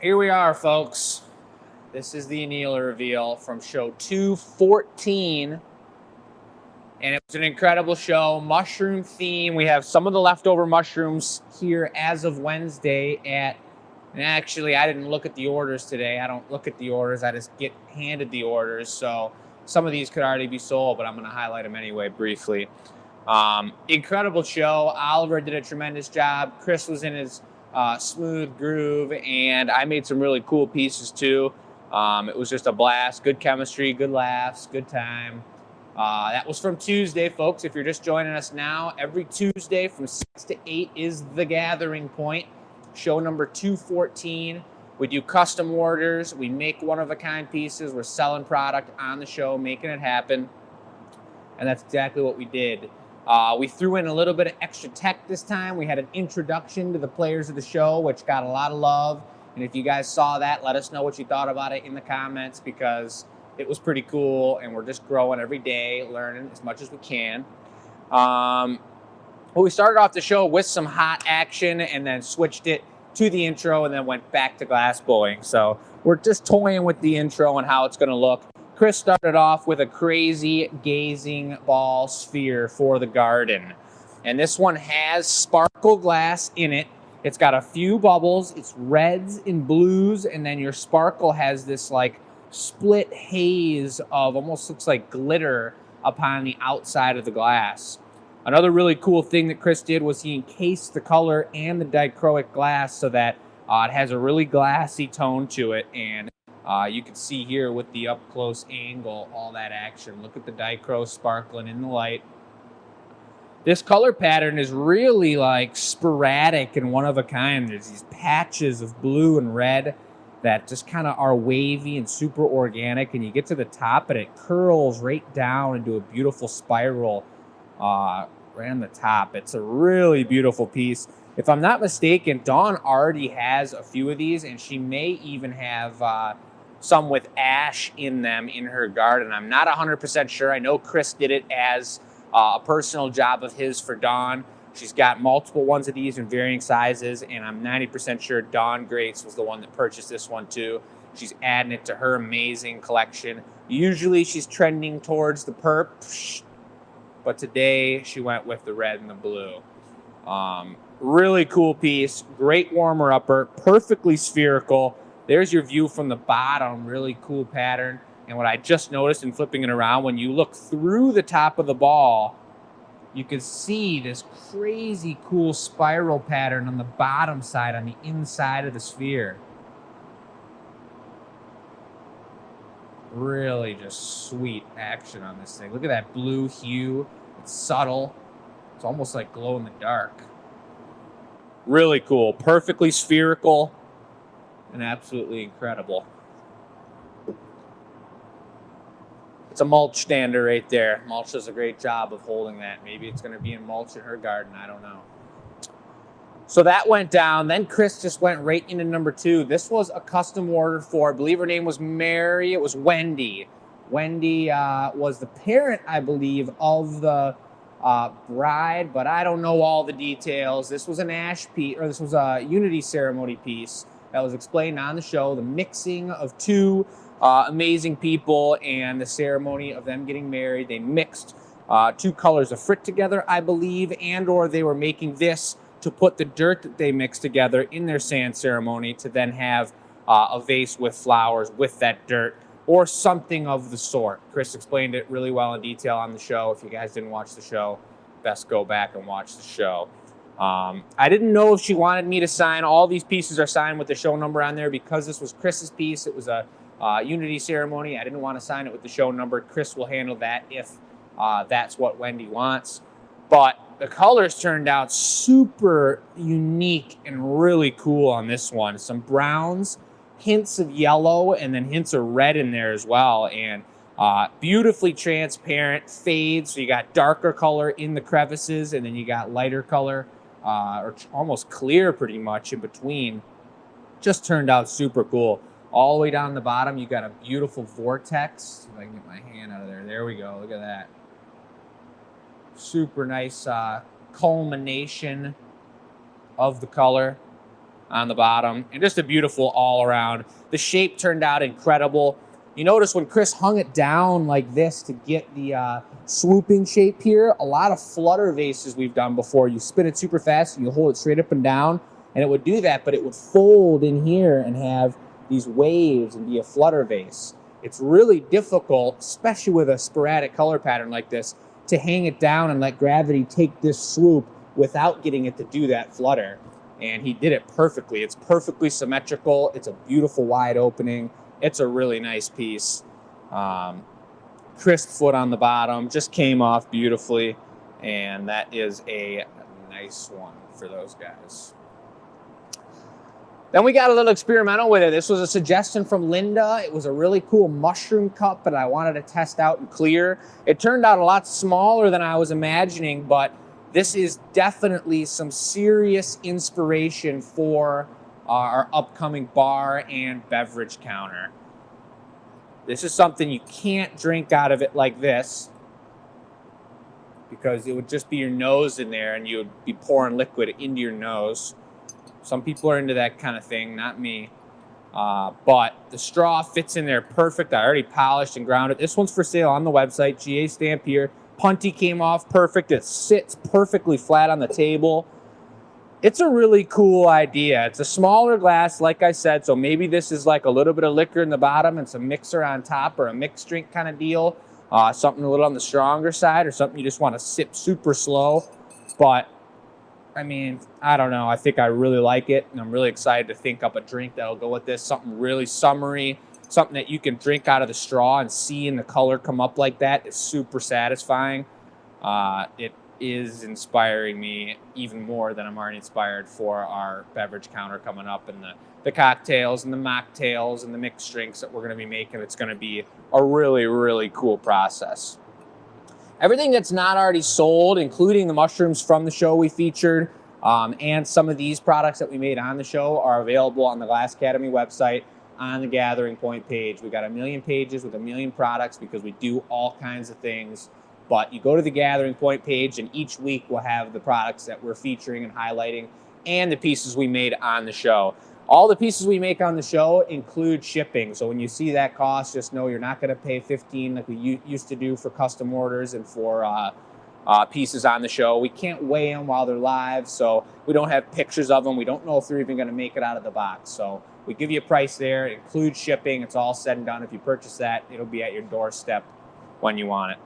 Here we are, folks. This is the Annealer reveal from show 214. And it was an incredible show. Mushroom theme. We have some of the leftover mushrooms here as of Wednesday and actually, I didn't look at the orders today. I don't look at the orders. I just get handed the orders. So some of these could already be sold, but I'm going to highlight them anyway briefly. Incredible show. Oliver did a tremendous job. Chris was in his smooth groove, and I made some really cool pieces too. It was just a blast. Good chemistry, good laughs, good time. That was from Tuesday, folks. If you're just joining us now, every Tuesday from 6 to 8 is the gathering point. Show number 214. We do custom orders. We make one-of-a-kind pieces. We're selling product on the show, making it happen. And that's exactly what we did. We threw in a little bit of extra tech this time. We had an introduction to the players of the show, which got a lot of love. And if you guys saw that, let us know what you thought about it in the comments, because it was pretty cool, and we're just growing every day, learning as much as we can. Well, we started off the show with some hot action and then switched it to the intro and then went back to glassblowing. So we're just toying with the intro and how it's going to look. Chris started off with a crazy gazing ball sphere for the garden. And this one has sparkle glass in it. It's got a few bubbles. It's reds and blues. And then your sparkle has this like split haze of almost looks like glitter upon the outside of the glass. Another really cool thing that Chris did was he encased the color and the dichroic glass so that it has a really glassy tone to it. And you can see here with the up-close angle, all that action. Look at the dichro sparkling in the light. This color pattern is really like sporadic and one of a kind. There's these patches of blue and red that just kind of are wavy and super organic. And you get to the top and it curls right down into a beautiful spiral right on the top. It's a really beautiful piece. If I'm not mistaken, Dawn already has a few of these, and she may even have some with ash in them in her garden. I'm not 100% sure. I know Chris did it as a personal job of his for Dawn. She's got multiple ones of these in varying sizes, and I'm 90% sure Dawn Grace was the one that purchased this one too. She's adding it to her amazing collection. Usually she's trending towards the purp, but today she went with the red and the blue. Really cool piece, great warmer-upper, perfectly spherical. There's your view from the bottom, really cool pattern. And what I just noticed in flipping it around, when you look through the top of the ball, you can see this crazy cool spiral pattern on the bottom side, on the inside of the sphere. Really just sweet action on this thing. Look at that blue hue. It's subtle. It's almost like glow in the dark. Really cool. Perfectly spherical and absolutely incredible. It's a mulch stander right there. Mulch does a great job of holding that. Maybe it's going to be in mulch in her garden. I don't know. So that went down. Then Chris just went right into number 2. This was a custom order for, I believe her name was Mary. It was Wendy. Wendy was the parent, I believe, of the bride, but I don't know all the details. This was an ash piece, or this was a unity ceremony piece that was explained on the show. The mixing of two amazing people and the ceremony of them getting married. They mixed 2 colors of frit together, I believe, and or they were making this to put the dirt that they mixed together in their sand ceremony to then have a vase with flowers with that dirt or something of the sort. Chris explained it really well in detail on the show. If you guys didn't watch the show, best go back and watch the show. I didn't know if she wanted me to sign. All these pieces are signed with the show number on there because this was Chris's piece. It was a unity ceremony. I didn't want to sign it with the show number. Chris will handle that if that's what Wendy wants. But the colors turned out super unique and really cool on this one. Some browns, hints of yellow, and then hints of red in there as well. And beautifully transparent fades. So you got darker color in the crevices, and then you got lighter color, or almost clear pretty much in between. Just turned out super cool. All the way down the bottom, you got a beautiful vortex. If I can get my hand out of there. There we go. Look at that. Super nice culmination of the color on the bottom, and just a beautiful all around. The shape turned out incredible. You notice when Chris hung it down like this to get the swooping shape here, a lot of flutter vases we've done before, you spin it super fast and you hold it straight up and down, and it would do that, but it would fold in here and have these waves and be a flutter vase. It's really difficult, especially with a sporadic color pattern like this, to hang it down and let gravity take this swoop without getting it to do that flutter. And he did it perfectly. It's perfectly symmetrical. It's a beautiful wide opening. It's a really nice piece. Crisp foot on the bottom, just came off beautifully. And that is a nice one for those guys. Then we got a little experimental with it. This was a suggestion from Linda. It was a really cool mushroom cup that I wanted to test out and clear. It turned out a lot smaller than I was imagining, but this is definitely some serious inspiration for our upcoming bar and beverage counter. This is something you can't drink out of it like this, because it would just be your nose in there and you would be pouring liquid into your nose. Some people are into that kind of thing, not me. But the straw fits in there perfect. I already polished and ground it. This one's for sale on the website, GA stamp here. Punty came off perfect. It sits perfectly flat on the table. It's a really cool idea. It's a smaller glass, like I said, so maybe this is like a little bit of liquor in the bottom and some mixer on top, or a mixed drink kind of deal. Something a little on the stronger side, or something you just want to sip super slow. But, I mean, I don't know. I think I really like it, and I'm really excited to think up a drink that'll go with this. Something really summery, something that you can drink out of the straw and see in the color come up like that is super satisfying. It is inspiring me even more than I'm already inspired for our beverage counter coming up, and the cocktails and the mocktails and the mixed drinks that we're going to be making. It's going to be a really, really cool process. Everything that's not already sold, including the mushrooms from the show we featured, and some of these products that we made on the show, are available on the Glass Academy website on the Gathering Point page. We got 1 million pages with 1 million products because we do all kinds of things. But you go to the Gathering Point page, and each week we'll have the products that we're featuring and highlighting and the pieces we made on the show. All the pieces we make on the show include shipping. So when you see that cost, just know you're not going to pay $15 like we used to do for custom orders and for pieces on the show. We can't weigh them while they're live, so we don't have pictures of them. We don't know if they're even going to make it out of the box. So we give you a price there. It includes shipping. It's all said and done. If you purchase that, it'll be at your doorstep when you want it.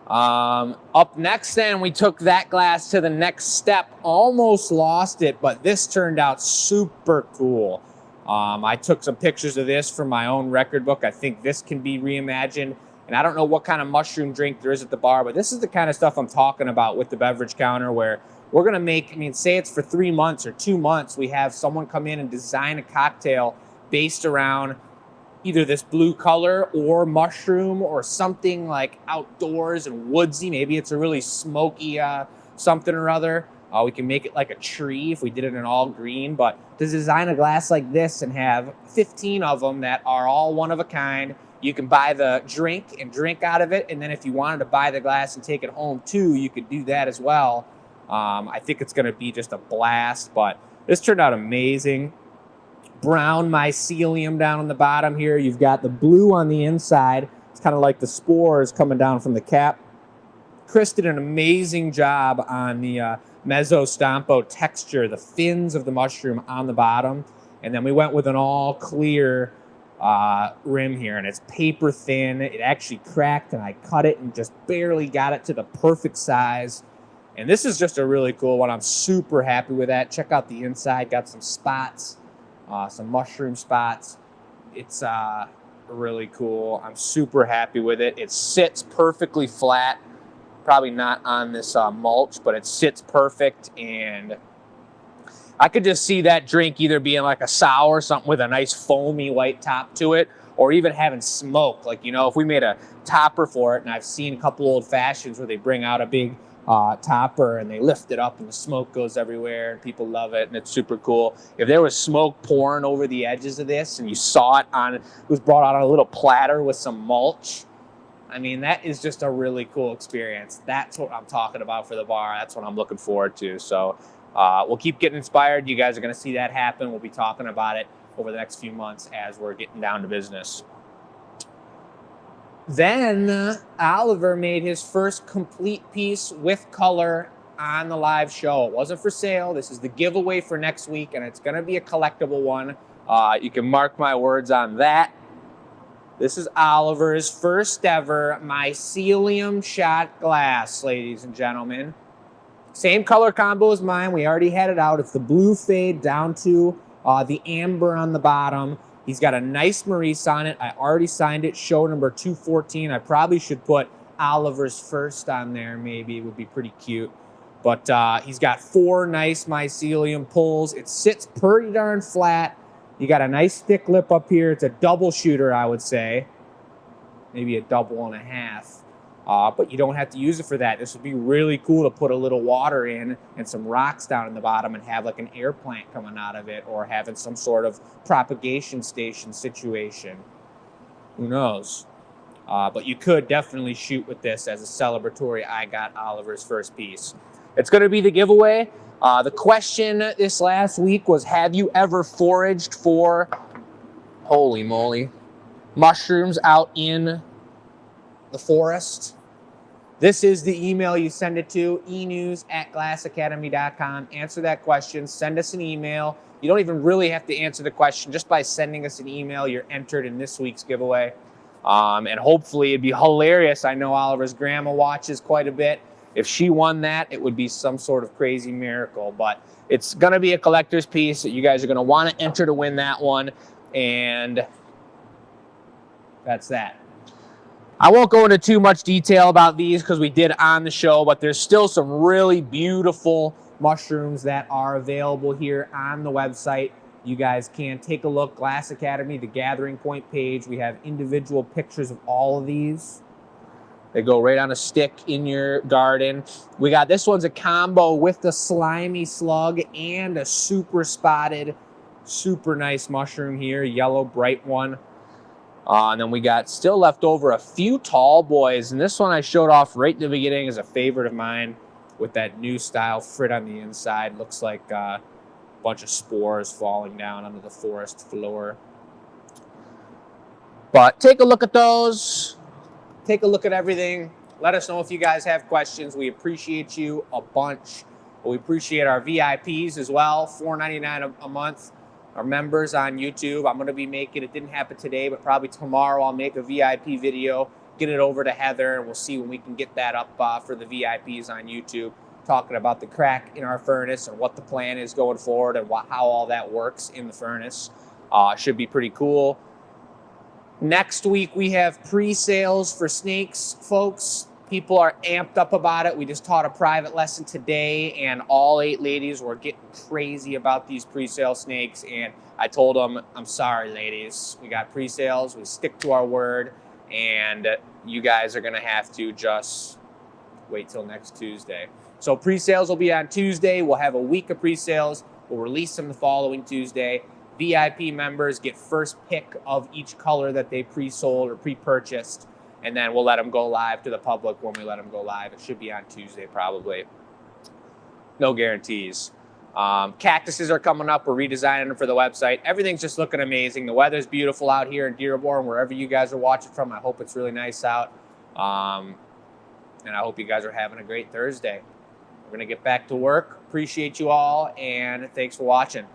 Up next then, we took that glass to the next step. Almost lost it, but this turned out super cool. I took some pictures of this for my own record book. I think this can be reimagined, and I don't know what kind of mushroom drink there is at the bar, but this is the kind of stuff I'm talking about with the beverage counter, where we're going to make, I mean, say it's for 3 months or 2 months, we have someone come in and design a cocktail based around either this blue color or mushroom or something like outdoors and woodsy. Maybe it's a really smoky something or other. We can make it like a tree if we did it in all green. But to design a glass like this and have 15 of them that are all one of a kind, you can buy the drink and drink out of it. And then if you wanted to buy the glass and take it home too, you could do that as well. I think it's going to be just a blast. But this turned out amazing. Brown mycelium down on the bottom here. You've got the blue on the inside. It's kind of like the spores coming down from the cap. Chris did an amazing job on the mezzo stampo texture, the fins of the mushroom on the bottom. And then we went with an all clear rim here, and it's paper thin. It actually cracked, and I cut it and just barely got it to the perfect size. And this is just a really cool one. I'm super happy with that. Check out the inside. Got some spots. Some mushroom spots. It's really cool. I'm super happy with it. It sits perfectly flat. Probably not on this mulch, but it sits perfect. And I could just see that drink either being like a sour, something with a nice foamy white top to it, or even having smoke. Like, you know, if we made a topper for it, and I've seen a couple old fashions where they bring out a big topper and they lift it up and the smoke goes everywhere and people love it and it's super cool. If there was smoke pouring over the edges of this and you saw it it was brought out on a little platter with some mulch, I mean, that is just a really cool experience. That's what I'm talking about for the bar. That's what I'm looking forward to. So we'll keep getting inspired. You guys are going to see that happen. We'll be talking about it over the next few months as we're getting down to business. Then Oliver made his first complete piece with color on the live show. It wasn't for sale. This is the giveaway for next week, and it's going to be a collectible one. You can mark my words on that. This is Oliver's first ever mycelium shot glass, ladies and gentlemen. Same color combo as mine. We already had it out. It's the blue fade down to the amber on the bottom. He's got a nice Maurice on it. I already signed it, show number 214. I probably should put Oliver's first on there, maybe. It would be pretty cute. But he's got 4 nice mycelium pulls. It sits pretty darn flat. You got a nice thick lip up here. It's a double shooter, I would say. Maybe a double and a half. But you don't have to use it for that. This would be really cool to put a little water in and some rocks down in the bottom and have like an air plant coming out of it, or having some sort of propagation station situation. Who knows? But you could definitely shoot with this as a celebratory I got Oliver's first piece. It's going to be the giveaway. The question this last week was, have you ever foraged for, holy moly, mushrooms out in the forest? This is the email you send it to, enews@glassacademy.com. Answer that question. Send us an email. You don't even really have to answer the question. Just by sending us an email, you're entered in this week's giveaway. And hopefully it'd be hilarious. I know Oliver's grandma watches quite a bit. If she won that, it would be some sort of crazy miracle. But it's going to be a collector's piece that you guys are going to want to enter to win that one. And that's that. I won't go into too much detail about these because we did on the show, but there's still some really beautiful mushrooms that are available here on the website. You guys can take a look. Glass Academy, the Gathering Point page. We have individual pictures of all of these. They go right on a stick in your garden. We got, this one's a combo with the slimy slug and a super spotted, super nice mushroom here, yellow bright one. And then we got still left over a few tall boys. And this one I showed off right in the beginning is a favorite of mine with that new style frit on the inside. Looks like a bunch of spores falling down onto the forest floor. But take a look at those. Take a look at everything. Let us know if you guys have questions. We appreciate you a bunch. We appreciate our VIPs as well, $4.99 a month. Our members on YouTube. I'm going to be making, it didn't happen today, but probably tomorrow I'll make a VIP video, get it over to Heather, and we'll see when we can get that up for the VIPs on YouTube, talking about the crack in our furnace and what the plan is going forward and how all that works in the furnace. Should be pretty cool. Next week we have pre-sales for snakes, folks. People are amped up about it. We just taught a private lesson today, and all 8 ladies were getting crazy about these pre-sale snakes. And I told them, I'm sorry, ladies. We got pre-sales. We stick to our word. And you guys are going to have to just wait till next Tuesday. So pre-sales will be on Tuesday. We'll have a week of pre-sales. We'll release them the following Tuesday. VIP members get first pick of each color that they pre-sold or pre-purchased. And then we'll let them go live to the public when we let them go live. It should be on Tuesday probably. No guarantees. Cactuses are coming up. We're redesigning them for the website. Everything's just looking amazing. The weather's beautiful out here in Dearborn, wherever you guys are watching from. I hope it's really nice out. And I hope you guys are having a great Thursday. We're going to get back to work. Appreciate you all, and thanks for watching.